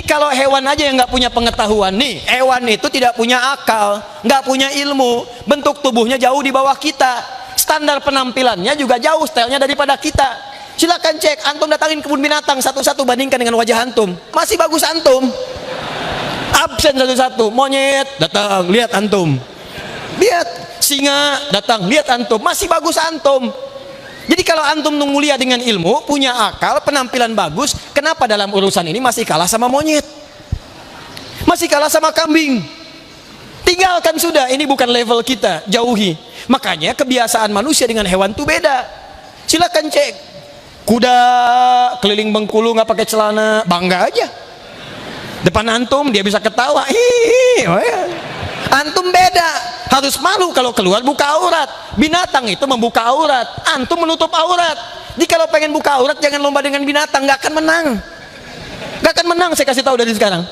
kalau hewan aja yang nggak punya pengetahuan nih, hewan itu tidak punya akal, nggak punya ilmu, bentuk tubuhnya jauh di bawah kita, standar penampilannya juga jauh stylenya daripada kita. Silakan cek, antum datangin kebun binatang satu-satu, bandingkan dengan wajah antum, masih bagus antum. Absen satu-satu, monyet datang, lihat antum, lihat singa datang, lihat antum, masih bagus antum. Jadi kalau antum mulia dengan ilmu, punya akal, penampilan bagus, kenapa dalam urusan ini masih kalah sama monyet, masih kalah sama kambing? Tinggalkan sudah, ini bukan level kita, jauhi. Makanya kebiasaan manusia dengan hewan itu beda. Silakan cek, kuda keliling Bengkulu nggak pakai celana, bangga aja. Depan antum dia bisa ketawa, hihi, oh ya. Antum beda, harus malu kalau keluar buka aurat. Binatang itu membuka aurat, antum menutup aurat. Jadi kalau pengen buka aurat jangan lomba dengan binatang, nggak akan menang, nggak akan menang. Saya kasih tahu dari sekarang.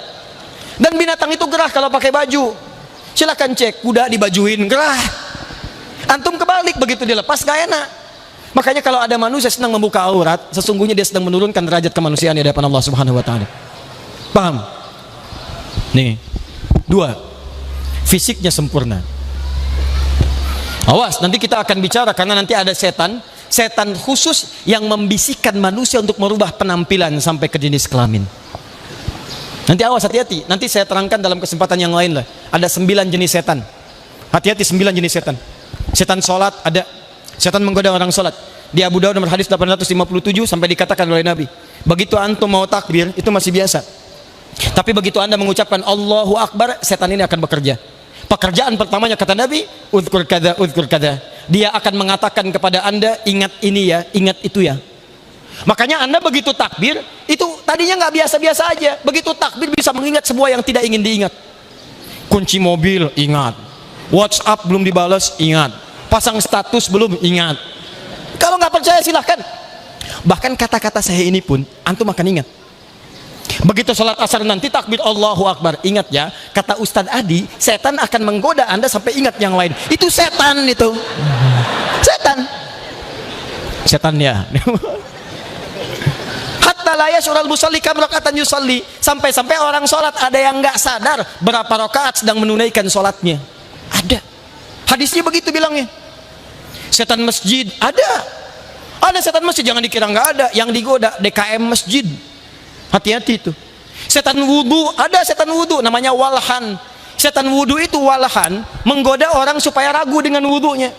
Dan binatang itu gerah kalau pakai baju. Silakan cek, kuda dibajuin gerah, antum kebalik, begitu dilepas gak enak. Makanya kalau ada manusia senang membuka aurat, sesungguhnya dia sedang menurunkan derajat kemanusiaan di hadapan Allah Subhanahu wa taala. Paham? Nih, dua, fisiknya sempurna. Awas, nanti kita akan bicara karena nanti ada setan khusus yang membisikkan manusia untuk merubah penampilan sampai ke jenis kelamin. Nanti awas, hati-hati. Nanti saya terangkan dalam kesempatan yang lain lah. Ada 9 jenis setan. Hati-hati, 9 jenis setan. Setan sholat ada, setan menggoda orang sholat. Di Abu Daud nomor hadis 857 sampai dikatakan oleh Nabi, begitu antum mau takbir itu masih biasa, tapi begitu anda mengucapkan Allahu Akbar, setan ini akan bekerja. Pekerjaan pertamanya kata Nabi, uzkur kada, uzkur kada. Dia akan mengatakan kepada anda, ingat ini ya, ingat itu ya. Makanya anda begitu takbir, itu tadinya nggak biasa-biasa aja, begitu takbir bisa mengingat semua yang tidak ingin diingat. Kunci mobil, ingat. WhatsApp belum dibalas, ingat. Pasang status belum, ingat. Kalau nggak percaya silahkan. Bahkan kata-kata saya ini pun antum akan ingat. Begitu sholat asar nanti takbir Allahu Akbar, ingat ya, kata Ustadz Adi, setan akan menggoda anda sampai ingat yang lain. Itu setan itu, setan ya. Hatta la yash'urul musalli kam raka'atan yusalli, sampai-sampai orang sholat ada yang nggak sadar berapa rakaat sedang menunaikan sholatnya. Ada hadisnya begitu bilangnya. Setan masjid ada setan masjid, jangan dikira nggak ada. Yang digoda DKM masjid, hati-hati itu. Setan wudu ada, setan wudu namanya walhan. Setan wudu itu walhan menggoda orang supaya ragu dengan wudunya.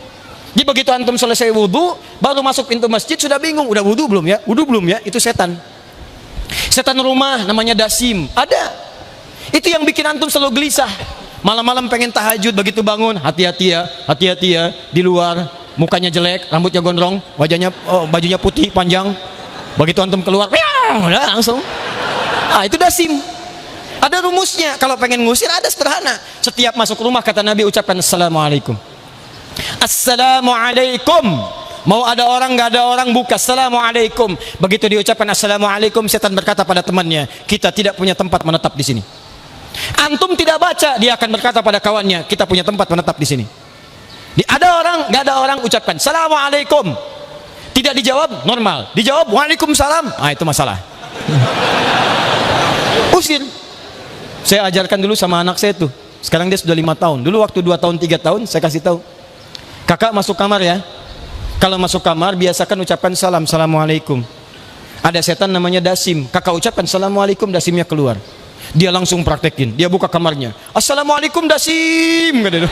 Jadi begitu antum selesai wudu baru masuk pintu masjid sudah bingung, udah wudu belum ya, wudu belum ya, itu setan. Setan rumah namanya dasim ada. Itu yang bikin antum selalu gelisah. Malam-malam pengen tahajud, begitu bangun hati-hati ya di luar mukanya jelek, rambutnya gondrong, wajahnya bajunya putih panjang. Begitu antum keluar, udah langsung. Itu dasim. Ada rumusnya. Kalau pengen ngusir ada sederhana. Setiap masuk rumah kata Nabi ucapkan assalamualaikum. Assalamualaikum. Mau ada orang nggak ada orang buka assalamualaikum. Begitu diucapkan assalamualaikum, setan berkata pada temannya, kita tidak punya tempat menetap di sini. Antum tidak baca, dia akan berkata pada kawannya, kita punya tempat menetap di sini. Ada orang nggak ada orang, ucapkan assalamualaikum. Tidak dijawab normal, dijawab waalaikumsalam, itu masalah. Usir. Saya ajarkan dulu sama anak saya tuh, sekarang dia sudah 5 tahun. Dulu waktu 2 tahun 3 tahun saya kasih tahu, kakak masuk kamar ya, kalau masuk kamar biasakan ucapkan salam, assalamualaikum. Ada setan namanya dasim, kakak ucapkan assalamualaikum, dasimnya keluar. Dia langsung praktekin, dia buka kamarnya, assalamualaikum dasim, kata dia.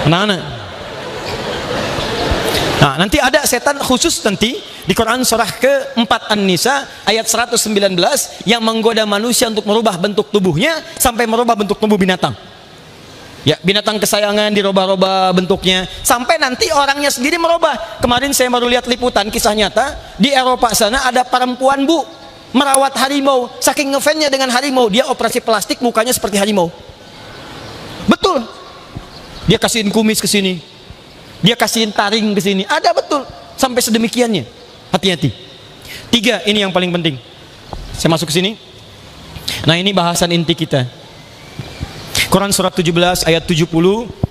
Anak-anak. Nah, nanti ada setan khusus nanti di Quran surah ke-4 An-Nisa ayat 119 yang menggoda manusia untuk merubah bentuk tubuhnya sampai merubah bentuk tubuh binatang. Ya, binatang kesayangan dirubah-rubah bentuknya sampai nanti orangnya sendiri merubah. Kemarin saya baru lihat liputan kisah nyata di Eropa sana, ada perempuan bu merawat harimau, saking ngefansnya dengan harimau dia operasi plastik mukanya seperti harimau. Betul. Dia kasihin kumis ke sini, dia kasihin taring ke sini, ada betul sampai sedemikiannya. Hati-hati. 3 ini yang paling penting. Saya masuk ke sini. Nah, ini bahasan inti kita. Quran surat 17 ayat 70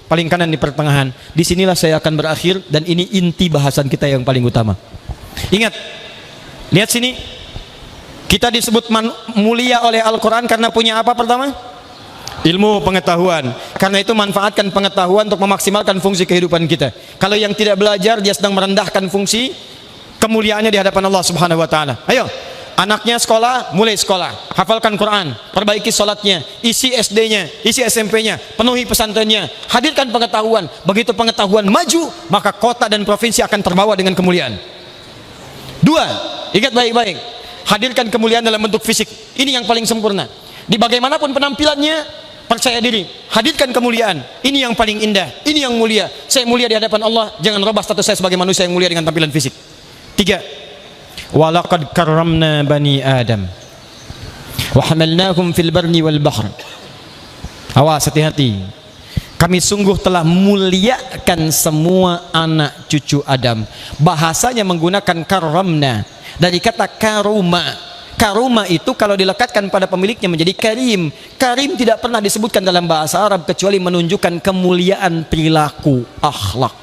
paling kanan di pertengahan. Disinilah saya akan berakhir dan ini inti bahasan kita yang paling utama. Ingat, lihat sini. Kita disebut mulia oleh Al-Quran karena punya apa pertama? Ilmu, pengetahuan. Karena itu manfaatkan pengetahuan untuk memaksimalkan fungsi kehidupan kita. Kalau yang tidak belajar, dia sedang merendahkan fungsi kemuliaannya di hadapan Allah Subhanahu wa taala. Ayo, anaknya sekolah, mulai sekolah, hafalkan Quran, perbaiki sholatnya, isi SD-nya, isi SMP-nya, penuhi pesantrennya, hadirkan pengetahuan. Begitu pengetahuan maju, maka kota dan provinsi akan terbawa dengan kemuliaan. Dua, ingat baik-baik, hadirkan kemuliaan dalam bentuk fisik. Ini yang paling sempurna. Di bagaimanapun penampilannya, percaya diri, hadirkan kemuliaan. Ini yang paling indah, ini yang mulia. Saya mulia di hadapan Allah, jangan rubah status saya sebagai manusia yang mulia dengan tampilan fisik. Tiga, walaqad karramna bani Adam wa hamalnahum fil barri wal bahr. Awas, hati-hati. Kami sungguh telah muliakan semua anak cucu Adam. Bahasanya menggunakan karramna dari kata karuma. Karuma itu kalau dilekatkan pada pemiliknya menjadi karim. Karim tidak pernah disebutkan dalam bahasa Arab kecuali menunjukkan kemuliaan perilaku, akhlak.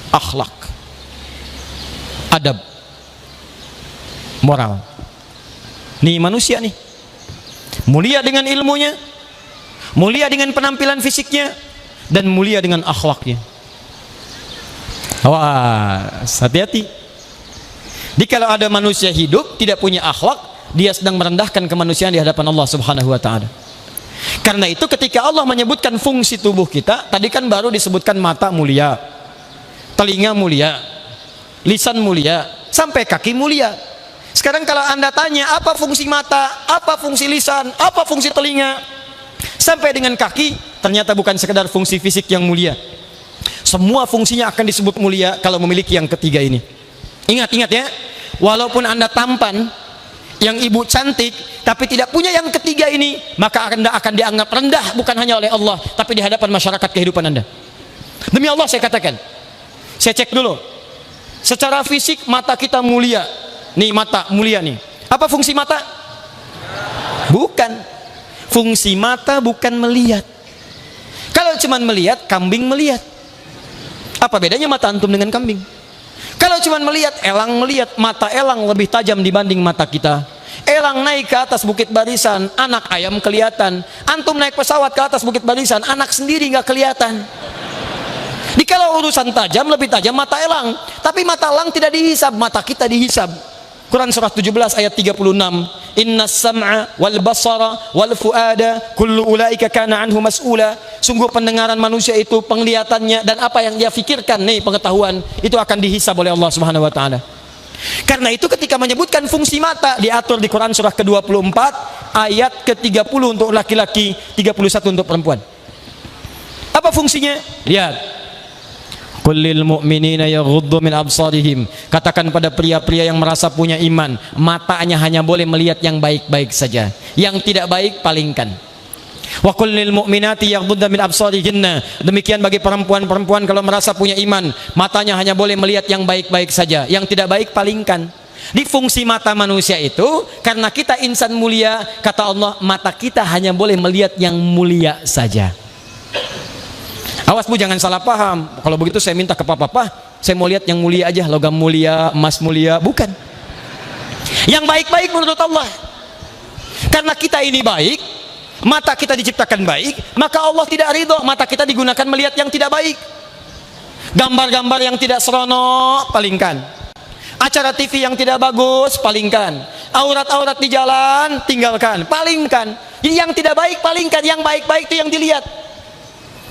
Akhlak, adab, moral. Nih manusia nih, mulia dengan ilmunya, mulia dengan penampilan fisiknya, dan mulia dengan akhlaknya. Awas, hati-hati. Jadi kalau ada manusia hidup tidak punya akhlak, dia sedang merendahkan kemanusiaan di hadapan Allah Subhanahu wa taala. Karena itu ketika Allah menyebutkan fungsi tubuh kita, tadi kan baru disebutkan mata mulia, telinga mulia, lisan mulia, sampai kaki mulia. Sekarang kalau Anda tanya apa fungsi mata, apa fungsi lisan, apa fungsi telinga, sampai dengan kaki, ternyata bukan sekedar fungsi fisik yang mulia. Semua fungsinya akan disebut mulia kalau memiliki yang ketiga ini. Ingat ya, walaupun Anda tampan, yang ibu cantik, tapi tidak punya yang ketiga ini, maka Anda akan dianggap rendah bukan hanya oleh Allah, tapi di hadapan masyarakat kehidupan Anda. Demi Allah saya katakan, saya cek dulu, secara fisik mata kita mulia. Nih mata mulia nih. Apa fungsi mata? Bukan. Fungsi mata bukan melihat. Kalau cuma melihat, kambing melihat. Apa bedanya mata antum dengan kambing? Kalau cuma melihat, elang melihat. Mata elang lebih tajam dibanding mata kita. Elang naik ke atas bukit barisan, anak ayam kelihatan. Antum naik pesawat ke atas bukit barisan, anak sendiri nggak kelihatan. Di kalau urusan tajam, lebih tajam mata elang. Tapi mata elang tidak dihisab, mata kita dihisab. Quran surah 17 ayat 36. Inna sam'a wal basara wal fuada kullu ulaika kana anhu mas'ula. Sungguh pendengaran manusia itu, penglihatannya, dan apa yang dia fikirkan, nih pengetahuan, itu akan dihisab oleh Allah Subhanahu wa taala. Karena itu ketika menyebutkan fungsi mata diatur di Quran surah ke-24 ayat ke-30 untuk laki-laki, 31 untuk perempuan. Apa fungsinya? Lihat. Kullil mu'minina yaghuddu min absarihim. Katakan pada pria-pria yang merasa punya iman, matanya hanya boleh melihat yang baik-baik saja, yang tidak baik palingkan. Wa kullil mu'minati yaghuddna min absarihinna. Demikian bagi perempuan-perempuan kalau merasa punya iman, matanya hanya boleh melihat yang baik-baik saja, yang tidak baik palingkan. Di fungsi mata manusia itu, karena kita insan mulia, kata Allah, mata kita hanya boleh melihat yang mulia saja. Awas Bu, jangan salah paham. Kalau begitu saya minta ke papa, saya mau lihat yang mulia aja, logam mulia, emas mulia. Bukan. Yang baik-baik menurut Allah. Karena kita ini baik, mata kita diciptakan baik, maka Allah tidak ridho mata kita digunakan melihat yang tidak baik. Gambar-gambar yang tidak seronok, palingkan. Acara TV yang tidak bagus, palingkan. Aurat-aurat di jalan, tinggalkan, palingkan. Yang tidak baik, palingkan. Yang baik-baik itu yang dilihat.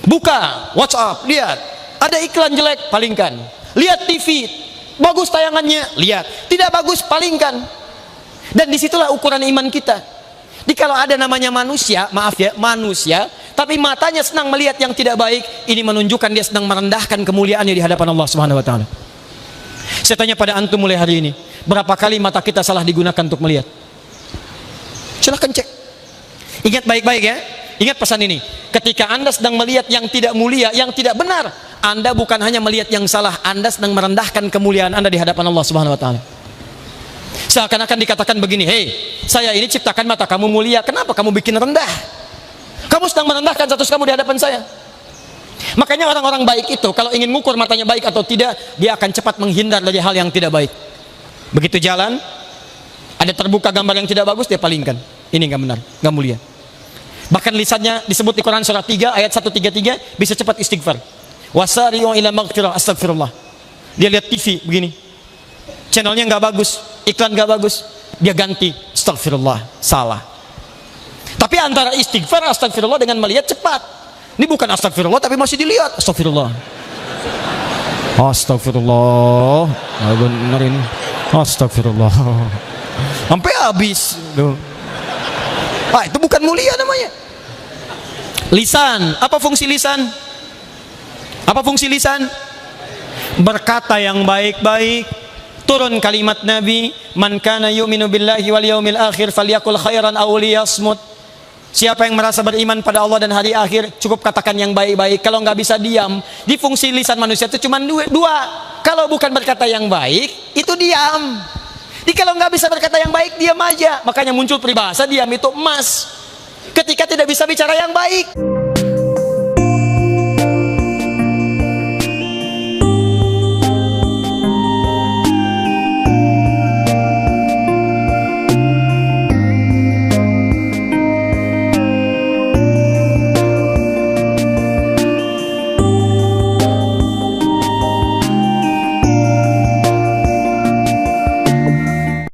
Buka WhatsApp, lihat ada iklan jelek, palingkan. Lihat TV, bagus tayangannya, lihat. Tidak bagus, palingkan. Dan disitulah ukuran iman kita. Jadi kalau ada namanya manusia, maaf ya, manusia, tapi matanya senang melihat yang tidak baik, ini menunjukkan dia sedang merendahkan kemuliaannya di hadapan Allah Subhanahu wa taala. Saya tanya pada antum mulai hari ini, berapa kali mata kita salah digunakan untuk melihat? Silahkan cek. Ingat baik-baik ya. Ingat pesan ini, ketika Anda sedang melihat yang tidak mulia, yang tidak benar, Anda bukan hanya melihat yang salah, Anda sedang merendahkan kemuliaan Anda di hadapan Allah Subhanahu wa taala. Seakan-akan dikatakan begini, hei, saya ini ciptakan mata kamu mulia, kenapa kamu bikin rendah? Kamu sedang merendahkan status kamu di hadapan saya. Makanya orang-orang baik itu kalau ingin mengukur matanya baik atau tidak, dia akan cepat menghindar dari hal yang tidak baik. Begitu jalan, Ada terbuka gambar yang tidak bagus, dia palingkan. Ini nggak benar, nggak mulia. Bahkan lisannya disebut di Quran surah 3 ayat 133 bisa cepat istighfar. Wasari'u ila maghfirah, astagfirullah. Dia lihat TV begini, channelnya nggak bagus, iklan nggak bagus, dia ganti, astagfirullah, salah. Tapi antara istighfar, astagfirullah dengan melihat cepat. Ini bukan astagfirullah tapi masih dilihat, astagfirullah. Astagfirullah, benar ini, astagfirullah, sampai habis. Itu bukan mulia namanya. Lisan, apa fungsi lisan? Apa fungsi lisan? Berkata yang baik-baik. Turun kalimat Nabi, man kana yu'minu billahi wal yaumil akhir falyakul khairan aw liyasmut. Siapa yang merasa beriman pada Allah dan hari akhir, cukup katakan yang baik-baik. Kalau nggak bisa diam. Di fungsi lisan manusia itu cuma dua. Kalau bukan berkata yang baik, itu diam. Jadi kalau nggak bisa berkata yang baik, diam aja. Makanya muncul peribahasa, diam itu emas. Ketika tidak bisa bicara yang baik.